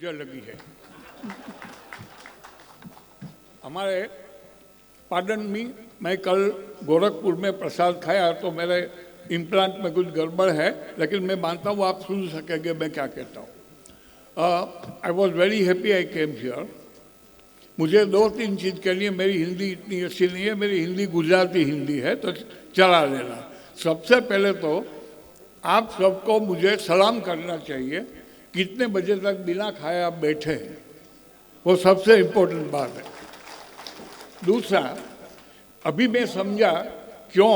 मुझे लगी है। हमारे पार्डन मी, मैं कल गोरखपुर में प्रसाद खाया तो मेरे इम्प्लांट में कुछ गड़बड़ है, लेकिन मैं मानता हूँ आप सुन सकेंगे मैं क्या कहता हूँ। I was very happy I came here. मुझे 2-3 चीज़ के लिए, मेरी हिंदी इतनी अच्छी नहीं है, मेरी हिंदी गुजराती हिंदी है तो चला लेना। सबसे पहले तो आप सबको मुझे सलाम करना चाहिए, कितने बजे तक बिना खाए आप बैठे हैं, वो सबसे इम्पोर्टेंट बात है। दूसरा, अभी मैं समझा क्यों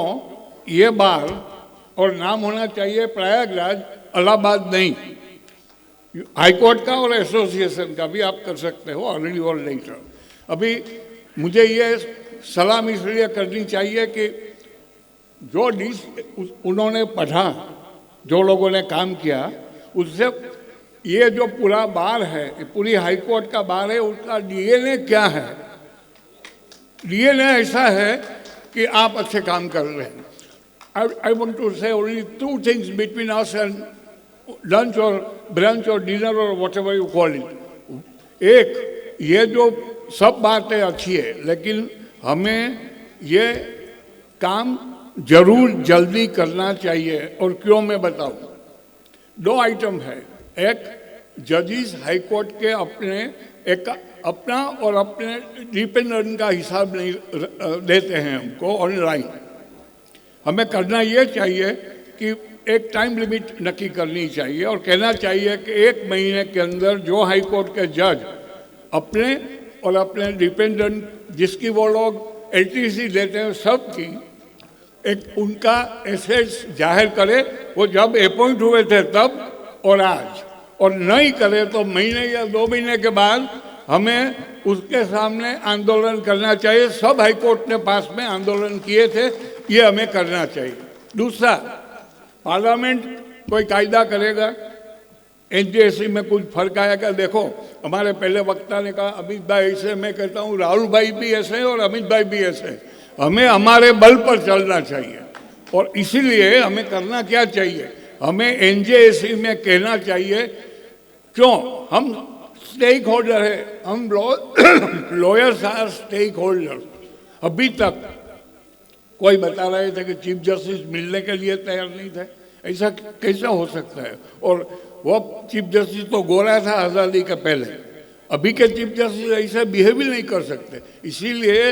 ये बार और नाम होना चाहिए प्रयागराज, इलाहाबाद नहीं। हाईकोर्ट का और एसोसिएशन का भी आप कर सकते हो, अर्ली और लेटर। अभी मुझे ये सलाम इसलिए करनी चाहिए कि जो डिश उन्होंने पढ़ा, जो लोगों ने काम किया, उससे ये जो पूरा बार है, पूरी हाईकोर्ट का बार है, उसका डीएनए क्या है? डीएनए ऐसा है कि आप अच्छे काम कर रहे हैं। I want to say only 2 things between us and lunch or brunch or dinner or whatever you call it. एक, ये जो सब बातें अच्छी है, लेकिन हमें ये काम जरूर जल्दी करना चाहिए। और क्यों मैं बताऊं। 2 आइटम है। एक, जजेस हाईकोर्ट के अपना और अपने डिपेंडेंट का हिसाब नहीं देते हैं हमको ऑनलाइन। हमें करना ये चाहिए कि एक टाइम लिमिट नक्की करनी चाहिए और कहना चाहिए कि 1 महीने के अंदर जो हाई कोर्ट के जज अपने और अपने डिपेंडेंट जिसकी वो लोग एलटीसी देते हैं सबकी एक उनका एसेट्स जाहिर करे, वो जब अपॉइंट हुए थे तब और आज, और नहीं करे तो महीने या 2 महीने के बाद हमें उसके सामने आंदोलन करना चाहिए। सब हाईकोर्ट ने पास में आंदोलन किए थे, ये हमें करना चाहिए। दूसरा, पार्लियामेंट कोई कायदा करेगा, एनजेएससी में कुछ फर्क आएगा। देखो, हमारे पहले वक्ता ने कहा अमित भाई ऐसे, मैं कहता हूँ राहुल भाई भी ऐसे और अमित भाई भी ऐसे। हमें हमारे बल पर चलना चाहिए और इसीलिए हमें करना क्या चाहिए, हमें एनजेएससी में कहना चाहिए, क्यों हम स्टेक होल्डर है, हम लॉयर्स आर स्टेक होल्डर। अभी तक कोई बता रहे थे कि चीफ जस्टिस मिलने के लिए तैयार नहीं थे। ऐसा कैसा हो सकता है? और वो चीफ जस्टिस तो गोरा था आज़ादी के पहले, अभी के चीफ जस्टिस ऐसे बिहेव ही नहीं कर सकते। इसीलिए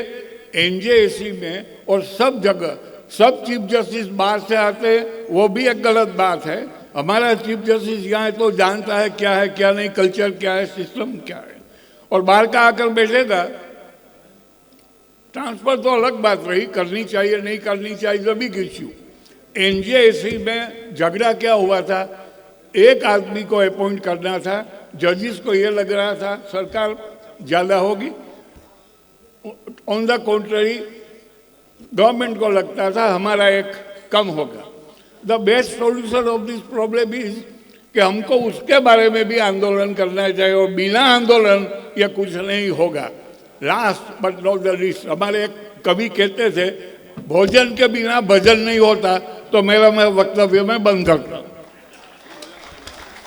एनजेएससी में और सब जगह सब चीफ जस्टिस बाहर से आते, वो भी एक गलत बात है। हमारा चीफ जस्टिस यहाँ तो जानता है क्या है क्या नहीं, कल्चर क्या है, सिस्टम क्या है, और बाहर का आकर बैठेगा। ट्रांसफर तो अलग बात रही, करनी चाहिए नहीं करनी चाहिए द बिग इश्यू। एनजेएससी में झगड़ा क्या हुआ था, एक आदमी को अपॉइंट करना था, जजेस को ये लग रहा था सरकार ज़्यादा होगी, ऑन द कॉन्ट्ररी गवर्नमेंट को लगता था हमारा एक कम होगा। The best solution of this problem is कि हमको उसके बारे में भी आंदोलन करना चाहिए और बिना आंदोलन ये कुछ नहीं होगा। Last but not the least, हमारे एक कवि कहते थे भोजन के बिना भजन नहीं होता। तो मेरा मैं वक्तव्य में बंद करता हूँ।